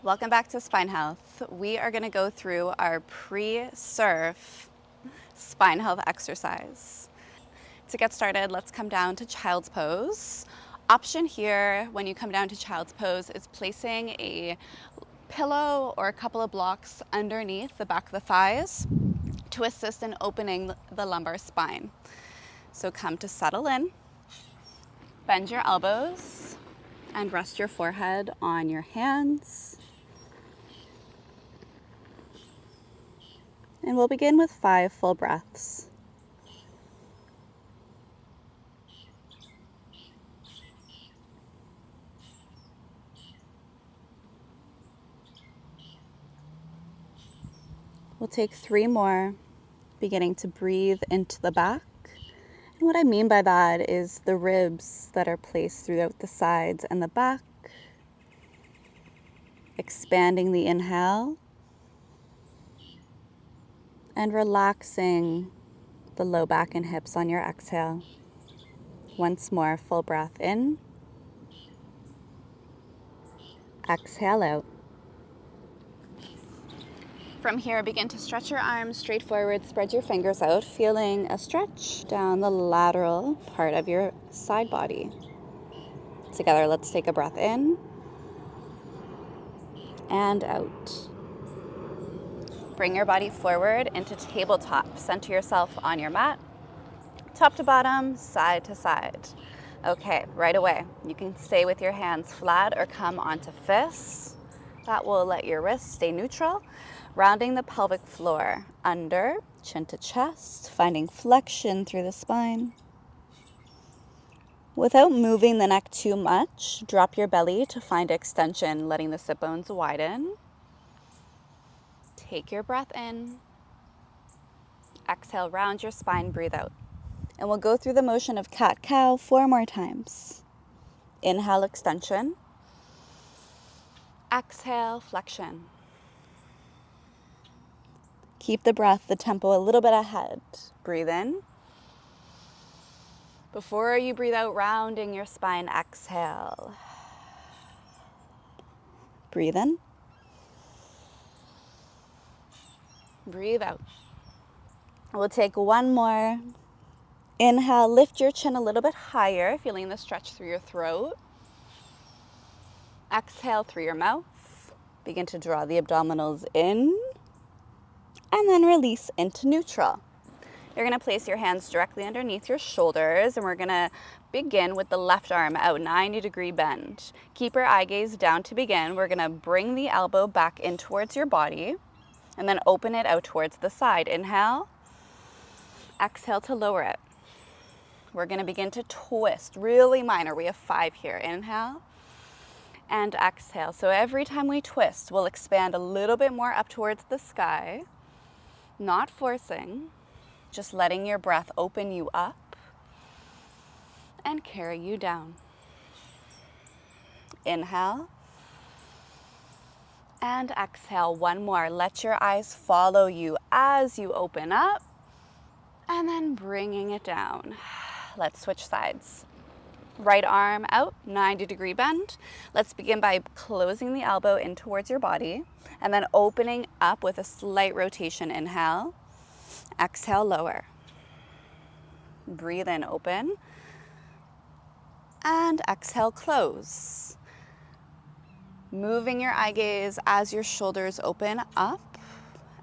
Welcome back to Spine Health. We are going to go through our pre-surf spine health exercise. To get started, let's come down to child's pose. Option here when you come down to child's pose is placing a pillow or a couple of blocks underneath the back of the thighs to assist in opening the lumbar spine. So come to settle in, bend your elbows, and rest your forehead on your hands. And we'll begin with 5 full breaths. We'll take 3 more, beginning to breathe into the back. And what I mean by that is the ribs that are placed throughout the sides and the back, expanding the inhale and relaxing the low back and hips on your exhale. Once more, full breath in, exhale out. From here, begin to stretch your arms straight forward, spread your fingers out, feeling a stretch down the lateral part of your side body. Together, let's take a breath in and out. Bring your body forward into tabletop. Center yourself on your mat, top to bottom, side to side. Okay, right away, you can stay with your hands flat or come onto fists. That will let your wrists stay neutral. Rounding the pelvic floor, under, chin to chest, finding flexion through the spine. Without moving the neck too much, drop your belly to find extension, letting the sit bones widen. Take your breath in. Exhale, round your spine, breathe out. And we'll go through the motion of cat-cow 4 more times. Inhale, extension. Exhale, flexion. Keep the breath, the tempo a little bit ahead. Breathe in. Before you breathe out, rounding your spine, exhale. Breathe in. Breathe out. We'll take 1 more. Inhale, lift your chin a little bit higher, feeling the stretch through your throat. Exhale through your mouth. Begin to draw the abdominals in. And then release into neutral. You're going to place your hands directly underneath your shoulders, and we're going to begin with the left arm out, 90-degree bend. Keep your eye gaze down to begin. We're going to bring the elbow back in towards your body, and then open it out towards the side. Inhale. Exhale to lower it. We're going to begin to twist, really minor. We have 5 here. Inhale and exhale. So every time we twist, we'll expand a little bit more up towards the sky. Not forcing, just letting your breath open you up and carry you down. Inhale and exhale. 1 more. Let your eyes follow you as you open up and then bringing it down. Let's switch sides. Right arm out, 90-degree bend. Let's begin by closing the elbow in towards your body and then opening up with a slight rotation. Inhale, exhale, lower. Breathe in, open, and exhale, close. Moving your eye gaze as your shoulders open up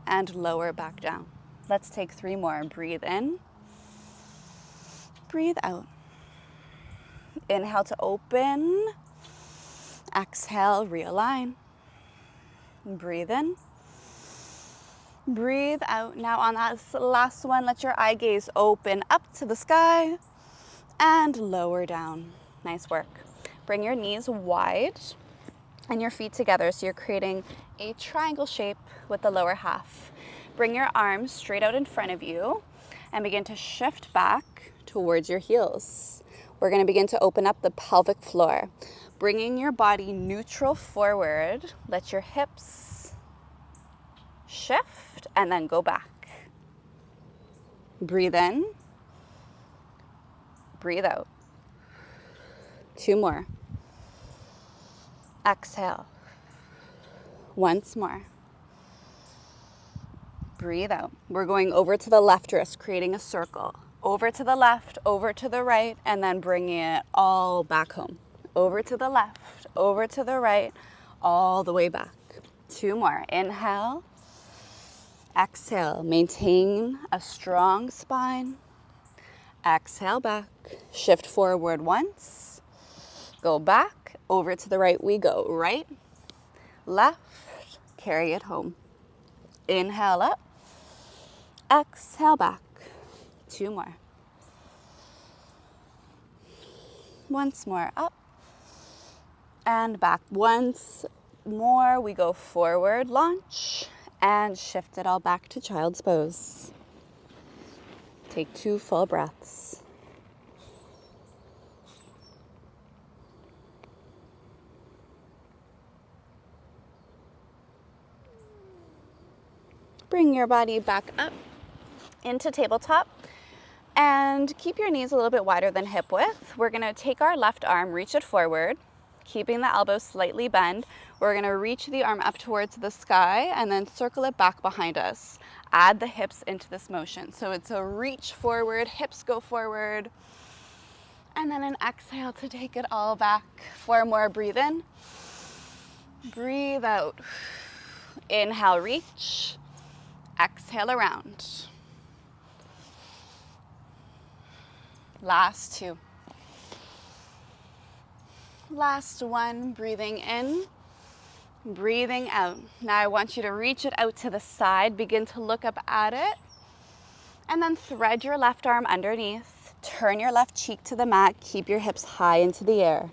and lower back down. Let's take 3 more. Breathe in, breathe out. Inhale to open, exhale, realign. Breathe in, breathe out. Now on that last one, let your eye gaze open up to the sky and lower down. Nice work. Bring your knees wide and your feet together so you're creating a triangle shape with the lower half. Bring your arms straight out in front of you and begin to shift back towards your heels. We're going to begin to open up the pelvic floor, bringing your body neutral forward. Let your hips shift and then go back. Breathe in, breathe out. 2 more. Exhale. Once more. Breathe out. We're going over to the left wrist, creating a circle. Over to the left, over to the right, and then bringing it all back home. Over to the left, over to the right, all the way back. 2 more. Inhale. Exhale. Maintain a strong spine. Exhale back. Shift forward once. Go back. Over to the right we go. Right, left, carry it home. Inhale up. Exhale back. 2 more. Once more up and back. Once more we go forward, launch, and shift it all back to child's pose. Take 2 full breaths. Bring your body back up into tabletop and keep your knees a little bit wider than hip width. We're gonna take our left arm, reach it forward, keeping the elbows slightly bent. We're gonna reach the arm up towards the sky and then circle it back behind us. Add the hips into this motion. So it's a reach forward, hips go forward, and then an exhale to take it all back. 4 more, breathe in, breathe out. Inhale, reach, exhale around. Last 2. Last 1, breathing in, breathing out. Now I want you to reach it out to the side, begin to look up at it, and then thread your left arm underneath. Turn your left cheek to the mat, keep your hips high into the air.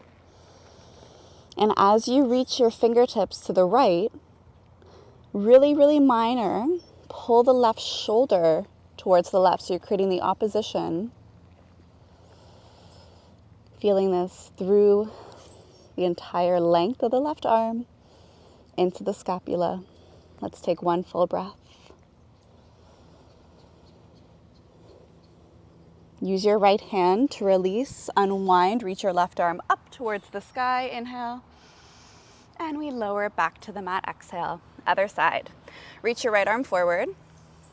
And as you reach your fingertips to the right, really, really minor, pull the left shoulder towards the left, so you're creating the opposition. Feeling this through the entire length of the left arm into the scapula. Let's take 1 full breath. Use your right hand to release, unwind, reach your left arm up towards the sky, inhale, and we lower it back to the mat, exhale. Other side. Reach your right arm forward,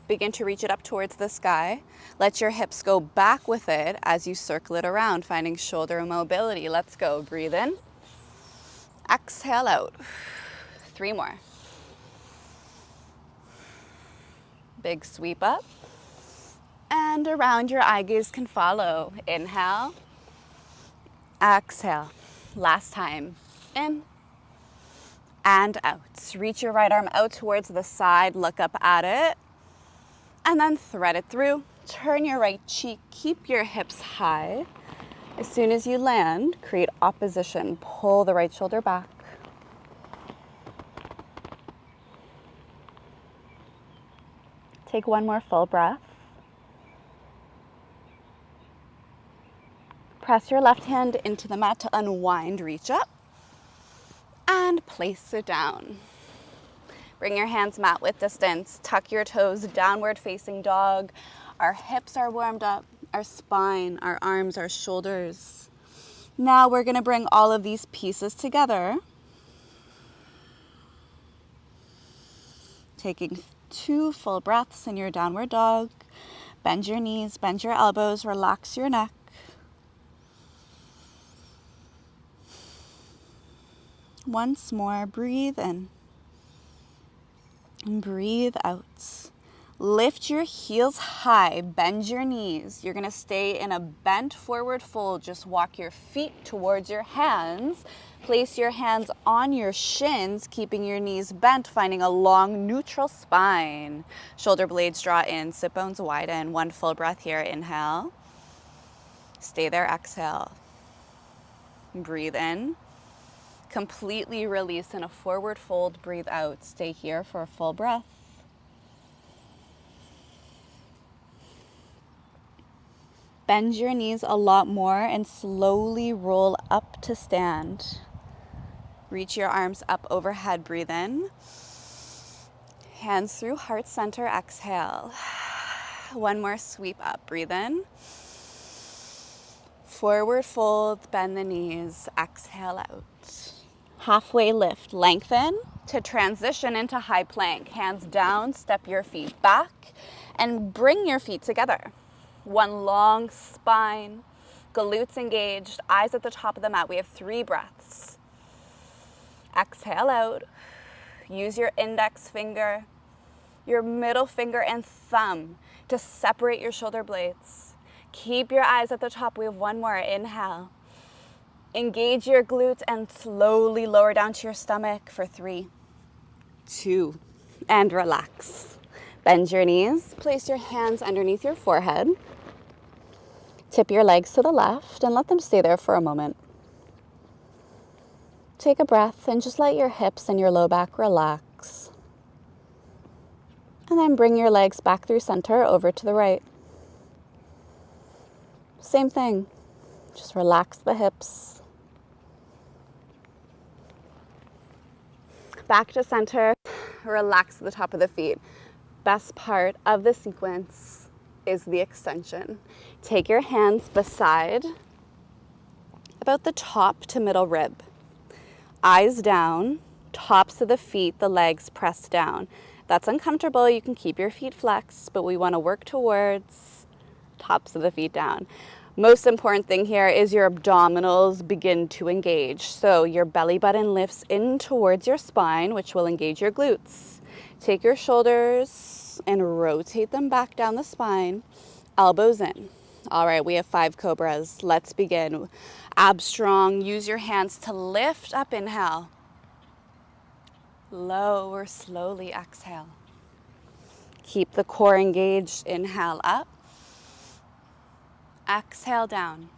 begin to reach it up towards the sky. Let your hips go back with it as you circle it around, finding shoulder mobility. Let's go, breathe in, exhale out. 3 more. Big sweep up. And around, your eye gaze can follow. Inhale, exhale. Last time. In and out. Reach your right arm out towards the side, look up at it, and then thread it through. Turn your right cheek, keep your hips high. As soon as you land, create opposition. Pull the right shoulder back. Take 1 more full breath. Press your left hand into the mat to unwind, reach up, and place it down. Bring your hands mat width distance. Tuck your toes, downward facing dog. Our hips are warmed up, our spine, our arms, our shoulders. Now we're gonna bring all of these pieces together. Taking 2 full breaths in your downward dog. Bend your knees, bend your elbows, relax your neck. Once more, breathe in and breathe out. Lift your heels high, bend your knees. You're gonna stay in a bent forward fold. Just walk your feet towards your hands. Place your hands on your shins, keeping your knees bent, finding a long neutral spine. Shoulder blades draw in, sit bones widen. 1 full breath here, inhale. Stay there, exhale. Breathe in. Completely release in a forward fold, breathe out. Stay here for a full breath. Bend your knees a lot more and slowly roll up to stand. Reach your arms up overhead, breathe in. Hands through heart center, exhale. 1 more sweep up, breathe in. Forward fold, bend the knees, exhale out. Halfway lift, lengthen, to transition into high plank. Hands down, step your feet back, and bring your feet together. One long spine, glutes engaged, eyes at the top of the mat. We have 3 breaths. Exhale out. Use your index finger, your middle finger and thumb to separate your shoulder blades. Keep your eyes at the top. We have 1 more. Inhale. Engage your glutes and slowly lower down to your stomach for 3, 2, and relax. Bend your knees. Place your hands underneath your forehead. Tip your legs to the left and let them stay there for a moment. Take a breath and just let your hips and your low back relax. And then bring your legs back through center over to the right. Same thing. Just relax the hips. Back to center. Relax the top of the feet. Best part of the sequence is the extension. Take your hands beside about the top to middle rib. Eyes down, tops of the feet, the legs pressed down. If that's uncomfortable, you can keep your feet flexed, but we want to work towards tops of the feet down. Most important thing here is your abdominals begin to engage. So your belly button lifts in towards your spine, which will engage your glutes. Take your shoulders and rotate them back down the spine, elbows in. All right, we have 5 cobras. Let's begin. Abs strong. Use your hands to lift up. Inhale. Lower slowly. Exhale. Keep the core engaged. Inhale up. Exhale down.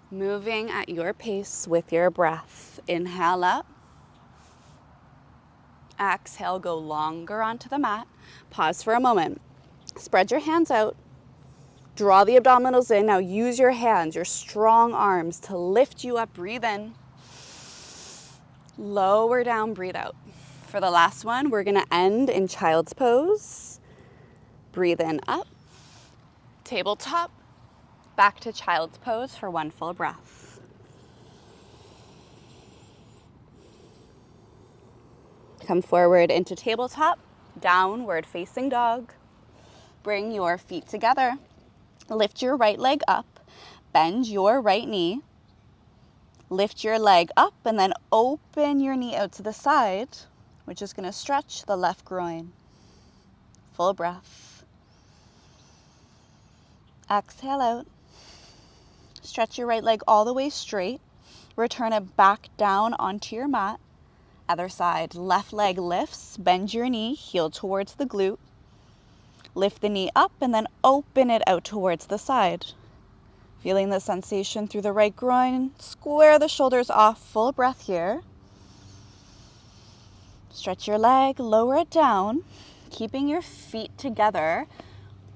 Moving at your pace with your breath. Inhale up. Exhale, go longer onto the mat. Pause for a moment. Spread your hands out. Draw the abdominals in. Now use your hands, your strong arms to lift you up. Breathe in. Lower down, breathe out. For the last one, we're going to end in child's pose. Breathe in, up. Tabletop. Back to child's pose for 1 full breath. Come forward into tabletop, downward facing dog. Bring your feet together. Lift your right leg up, bend your right knee. Lift your leg up and then open your knee out to the side, which is going to stretch the left groin. Full breath. Exhale out. Stretch your right leg all the way straight. Return it back down onto your mat. Other side, left leg lifts, bend your knee, heel towards the glute. Lift the knee up and then open it out towards the side. Feeling the sensation through the right groin. Square the shoulders off. Full breath here. Stretch your leg, lower it down. Keeping your feet together.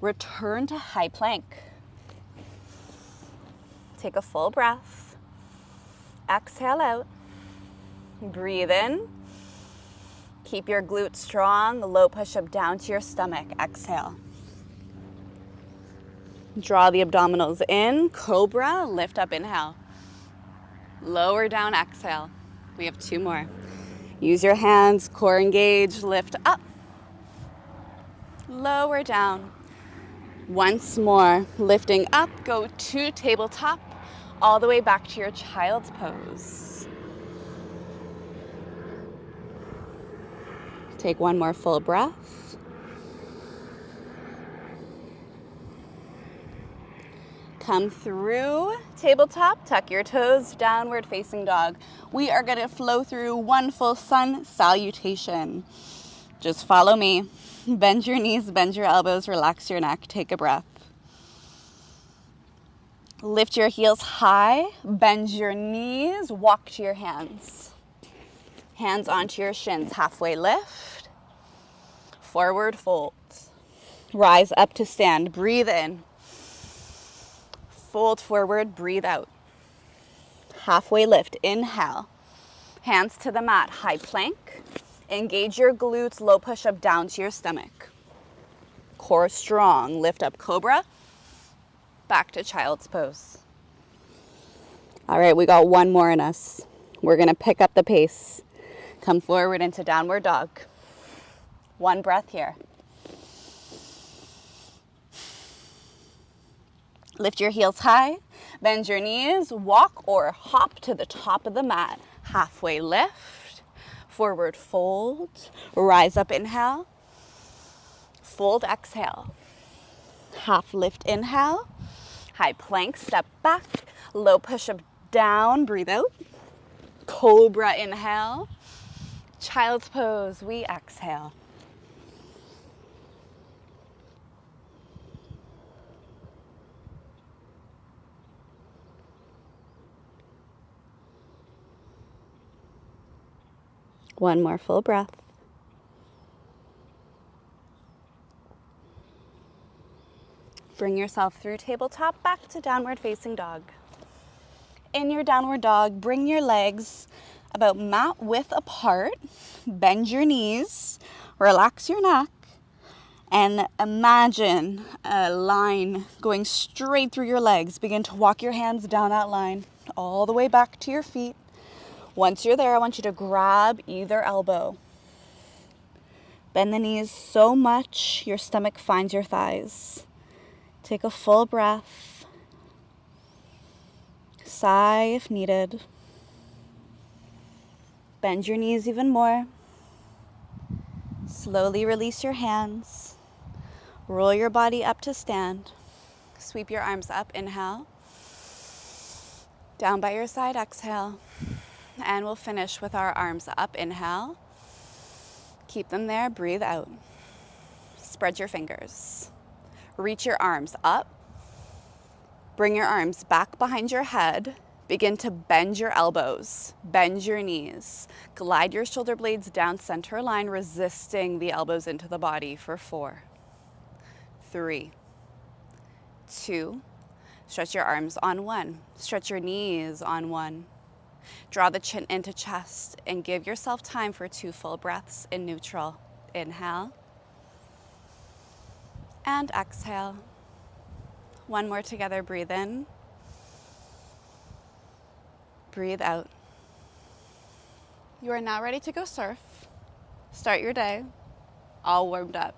Return to high plank. Take a full breath. Exhale out. Breathe in. Keep your glutes strong. Low push-up down to your stomach. Exhale. Draw the abdominals in. Cobra. Lift up. Inhale. Lower down. Exhale. We have 2 more. Use your hands. Core engaged. Lift up. Lower down. Once more. Lifting up. Go to tabletop. All the way back to your child's pose. Take 1 more full breath. Come through tabletop, tuck your toes, downward facing dog. We are going to flow through 1 full sun salutation. Just follow me. Bend your knees, bend your elbows, relax your neck, take a breath. Lift your heels high, bend your knees, walk to your hands. Hands onto your shins, halfway lift, forward fold. Rise up to stand, breathe in. Fold forward, breathe out. Halfway lift, inhale. Hands to the mat, high plank. Engage your glutes, low push-up down to your stomach. Core strong, lift up cobra. Back to child's pose. All right, we got 1 more in us. We're gonna pick up the pace. Come forward into downward dog. One breath here. Lift your heels high, bend your knees, walk or hop to the top of the mat. Halfway lift, forward fold, rise up, inhale, fold, exhale. Half lift, inhale, high plank, step back, low push-up down, breathe out. Cobra, inhale, child's pose, we exhale. One more full breath. Bring yourself through tabletop back to downward facing dog. In your downward dog, bring your legs about mat width apart, bend your knees, relax your neck, and imagine a line going straight through your legs. Begin to walk your hands down that line all the way back to your feet. Once you're there, I want you to grab either elbow. Bend the knees so much your stomach finds your thighs. Take a full breath. Sigh if needed. Bend your knees even more. Slowly release your hands. Roll your body up to stand. Sweep your arms up, inhale. Down by your side, exhale. And we'll finish with our arms up, inhale. Keep them there, breathe out. Spread your fingers. Reach your arms up. Bring your arms back behind your head. Begin to bend your elbows, bend your knees. Glide your shoulder blades down center line, resisting the elbows into the body for 4, 3, 2. Stretch your arms on 1. Stretch your knees on 1. Draw the chin into chest and give yourself time for 2 full breaths in neutral. Inhale and exhale. One more together, breathe in. Breathe out. You are now ready to go surf. Start your day, all warmed up.